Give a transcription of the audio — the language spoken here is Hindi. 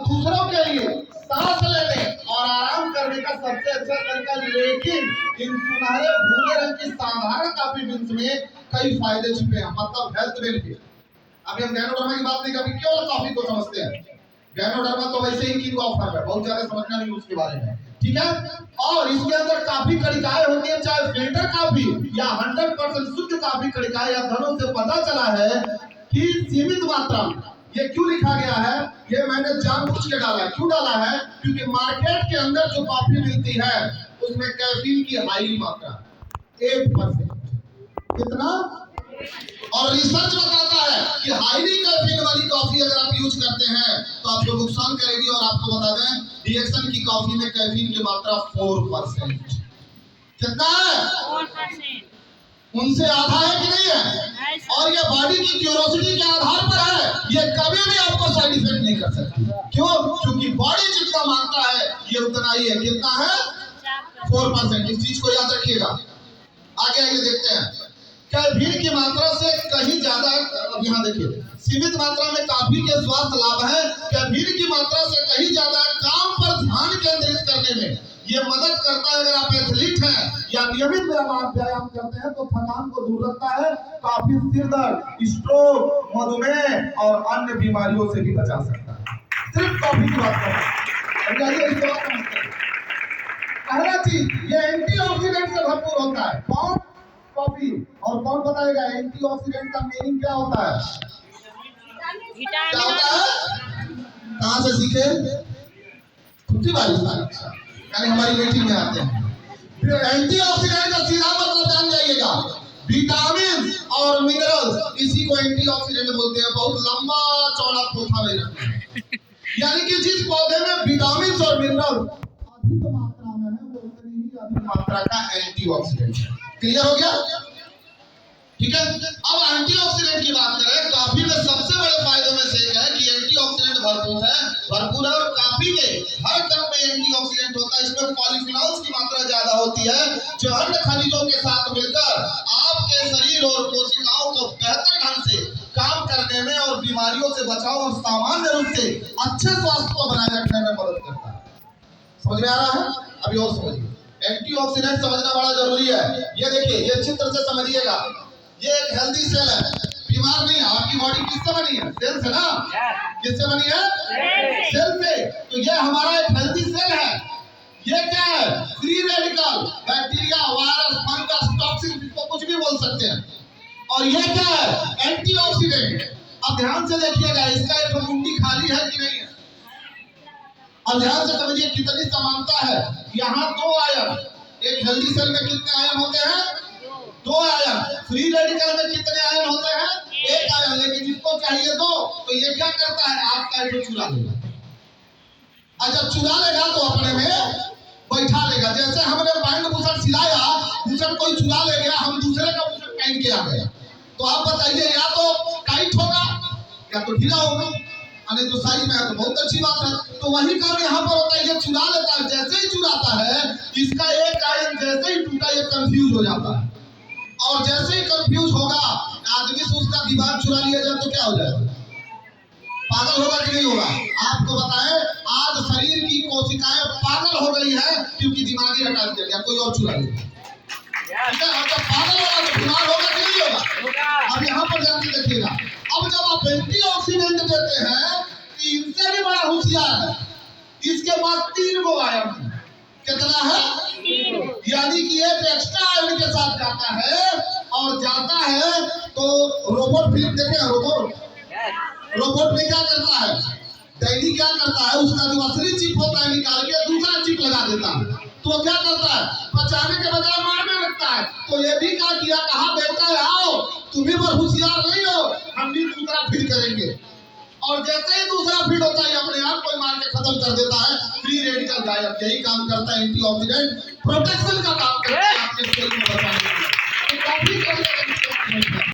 दूसरों के लिए सांस लेने और आराम करने का सबसे अच्छा तरीका। लेकिन इन सुनहरे भूरे रंग की साधारण कॉफी बीन्स में कई फायदे छिपे हैं, मतलब हेल्थ बेनिफिट। अभी हम गैनोडर्मा की बात नहीं करते, केवल कॉफी को समझते हैं। गैनोडर्मा तो वैसे ही किंग ऑफ हर्ब है, बहुत ज्यादा समझना नहीं उसके बारे में, ठीक है। और इसके अंदर काफी कणिकाएं होती है, चाहे फिल्टर कॉफी या 100% शुद्ध कॉफी कणिकाएं या धनों से पता चला है कि सीमित मात्रा में। ये क्यों लिखा गया है, ये मैंने जानबूझ के डाला है। क्यों डाला है? क्योंकि मार्केट के अंदर जो कॉफी मिलती है उसमें कैफीन की हाई मात्रा 8%। कितना? और रिसर्च बताता है कि हाईली कैफीन वाली कॉफी अगर आप यूज करते हैं तो आपको नुकसान करेगी। और आपको बता दें, रिएक्शन की कॉफी में कैफीन की मात्रा 4%। कितना है? 4%। उनसे आधा है कि नहीं है? और ये बॉडी की क्यूरोसिटी के आधार पर है, ये कभी भी आपको साइड इफेक्ट नहीं कर सकती। क्यों? क्योंकि बॉडी जितना मांगता है ये उतना ही है। कितना है? 4%। इस चीज को याद रखिएगा। आगे आगे देखते हैं। कैफीन की मात्रा से कहीं ज्यादा, अब यहाँ देखिए, सीमित मात्रा में कॉफी के स्वास्थ्य लाभ है। कैफीन की मात्रा से कहीं ज्यादा काम पर ध्यान केंद्रित करने में ये मदद करता है। अगर आप एथलीट हैं या नियमित व्यायाम करते हैं तो थकान को दूर रखता है। काफी सिर दर्द, स्ट्रोक, मधुमेह और अन्य बीमारियों से भी बचा सकता है। सिर्फ कॉफी की बात कर रहे हैं। पहला चीज, ये एंटीऑक्सीडेंट से भरपूर होता है। कौन? कॉफी। और कौन बताएगा एंटीऑक्सीडेंट का मीनिंग क्या होता है? क्या होता है? कहां से सीखे? खुद बारिश यानी हमारी मीटिंग में आते हैं। एंटीऑक्सीडेंट का सीधा मतलब जान जाइएगा, विटामिन और मिनरल्स, इसी को एंटीऑक्सीडेंट बोलते हैं। बहुत लंबा चौड़ा पोथा में रखते हैं। यानी कि जिस पौधे में विटामिन और मिनरल अधिक मात्रा में है वो उतनी ही अधिक मात्रा का एंटीऑक्सीडेंट है। क्लियर हो गया? ठीक है। अब एंटीऑक्सीडेंट की बात करें, कॉफी में सबसे बड़े फायदों में से एक है कि एंटीऑक्सीडेंट भरपूर है। और कॉफी के हर कण में एंटीऑक्सीडेंट होता है। इसमें पॉलीफिनॉल्स की मात्रा ज्यादा होती है, जो अन्य खनिजों के साथ मिलकर आपके शरीर और कोशिकाओं को बेहतर ढंग से काम करने में और बीमारियों से बचाव और सामान्य रूप से अच्छे स्वास्थ्य को बनाए रखने में मदद करता है। समझ में आ रहा है? अभी और समझिए। एंटीऑक्सीडेंट समझना बड़ा जरूरी है। ये देखिए, ये चित्र से समझिएगा। ये एक हेल्दी सेल है, बीमार नहीं है। आपकी बॉडी किससे बनी है? सेल से ना? किससे बनी है? सेल से। तो ये हमारा एक हेल्दी सेल है। ये क्या है? Free radical, bacteria, virus, fungus, toxin, इसको कुछ भी बोल सकते हैं। और ये क्या है? एंटीऑक्सीडेंट। अब ध्यान से देखिएगा, इसका एक मुंडी खाली है कि नहीं है? अब ध्यान से समझिए कितनी समानता है। यहाँ 2 आयन, एक हेल्दी सेल में कितने आयन होते हैं? 2 आयन। फ्री रेडिकल में कितने आयन होते हैं? 1 आयन। लेकिन इसको चाहिए 2, तो ये क्या करता है? आपका एक चुरा लेगा। और जब चुरा लेगा तो अपने में बैठा लेगा। जैसे हमने पैंट बुशर्ट सिलाया, बुशर्ट कोई चुरा ले गया, हम दूसरे का बुशर्ट पहन के आ गए, तो आप बताइए, या तो टाइट होगा या तो ढीला होगा। नहीं तो साइज में है तो बहुत अच्छी बात है। तो वही काम यहाँ पर होता है। ये चुरा लेता है, जैसे ही चुराता है इसका एक आयन जैसे ही टूटा ये कंफ्यूज हो जाता है। और जैसे ही कंफ्यूज होगा, आदमी से उसका दिमाग चुरा लिया जाए तो क्या हो जाएगा? पागल होगा कि नहीं होगा? आपको बताएं, आज शरीर की कोशिकाएं पागल हो गई है क्योंकि दिमागी हटा दिया गया, कोई और चुरा लिया। ठीक है? और जब पागल होगा तो बीमार होगा कि नहीं होगा? अब यहाँ पर जाके देखिएगा। अब जब आप एंटीऑक्सीडेंट देते हैं, इनसे भी बड़ा होशियार है, इसके पास 3 गो आयन है। कितना है? यानी कि एक एक्स्ट्रा आयन के साथ जाता है। और जाता है तो रोबोट फिल्म देखे हैं? रोबोट में क्या करता है? डैडी क्या करता है? उसका जो असली चिप होता है निकाल के दूसरा चिप लगा देता है। तो क्या करता है? बचाने के बजाय मारने लगता है। तो ये भी क्या किया? कहा बेटा आओ, तुम्हें पर होशियार नहीं हो, हम भी दूसरा फिर करेंगे। और जैसे ही दूसरा फीड होता है अपने आप कोई मार के खत्म कर देता है। फ्री रेडिकल गायब। यही काम करता है एंटीऑक्सीडेंट, प्रोटेक्शन का काम करता है आपके शरीर को बचाने के लिए।